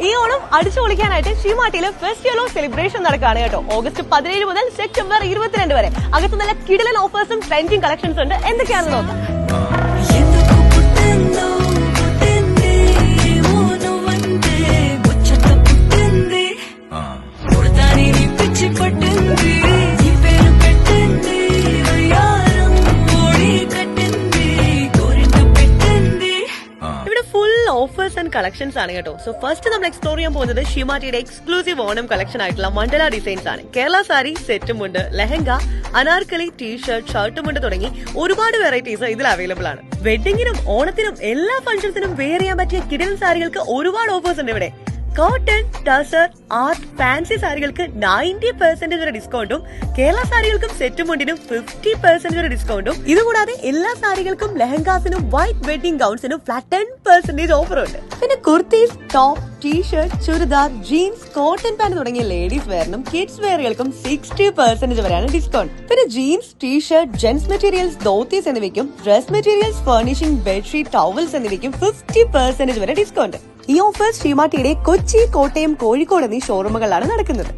ഈ ഓണം അടിച്ചു പൊളിക്കാനായിട്ട് ഷീമാട്ടിയിലെ festival of celebration നടക്കുകയാണ് കേട്ടോ. ഓഗസ്റ്റ് 17 മുതൽ സെപ്റ്റംബർ 22 വരെ. അകത്ത് നല്ല കിടിലൻ ഓഫേഴ്സും ട്രെൻഡിങ് കളക്ഷൻസ് ഉണ്ട്. എന്തൊക്കെയാണെന്ന് നോക്കാം. ഓഫേഴ്സ് ആൻഡ് കളക്ഷൻസ് ആണ് കേട്ടോ. സോ ഫസ്റ്റ് നമ്മൾ എക്സ്പ്ലോർ ചെയ്യാൻ പോകുന്നത് ഷീമാട്ടിയുടെ എക്സ്ക്ലൂസീവ് ഓണം കളക്ഷൻ ആയിട്ടുള്ള മണ്ഡല ഡിസൈൻസ് ആണ്. കേരള സാരി, സെറ്റുമുണ്ട്, ലെഹങ്ക, അനാർക്കലി, ടീഷർട്ട്, ഷർട്ടുമുണ്ട് തുടങ്ങി ഒരുപാട് വെറൈറ്റീസ് ഇതിൽ അവൈലബിൾ ആണ്. വെഡിങ്ങിനും ഓണത്തിനും എല്ലാ ഫംഗ്ഷൻസിനും വെയർ ചെയ്യാൻ പറ്റിയ കിടിലൻ സാരികൾക്ക് ഒരുപാട് ഓഫേഴ്സ് ഉണ്ട് ഇവിടെ. കോട്ടൺ, ടസർ, ആർട്ട്, ഫാൻസി സാരികൾക്ക് 90% വരെ ഡിസ്കൗണ്ടും കേരള സാരികൾക്കും സെറ്റുമുണ്ടിനും 50% വരെ ഡിസ്കൗണ്ടും. ഇതുകൂടാതെ എല്ലാ സാരികൾക്കും ലെഹങ്കാസിനും വൈറ്റ് വെഡിംഗ് ഗൗൺസിനും ഫ്ലാറ്റ് 10% ഓഫറും ഉണ്ട്. പിന്നെ kurtis, top, T shirt, churidar, jeans, cotton pant തുടങ്ങിയ ലേഡീസ് വെയറിനും കിഡ്സ് വെയറുകൾക്കും 60% വരെയാണ് ഡിസ്കൗണ്ട്. പിന്നെ jeans, T shirt, gents materials, dhotis എന്നിവയ്ക്കും dress materials, furnishing, bedsheet, towels എന്നിവയ്ക്കും 50% വരെ ഡിസ്കൗണ്ട്. ഈ ഓഫേഴ്സ് ഷീമാട്ടിയുടെ കൊച്ചി, കോട്ടയം, കോഴിക്കോട് എന്നീ ഷോറൂമുകളിലാണ് നടക്കുന്നത്.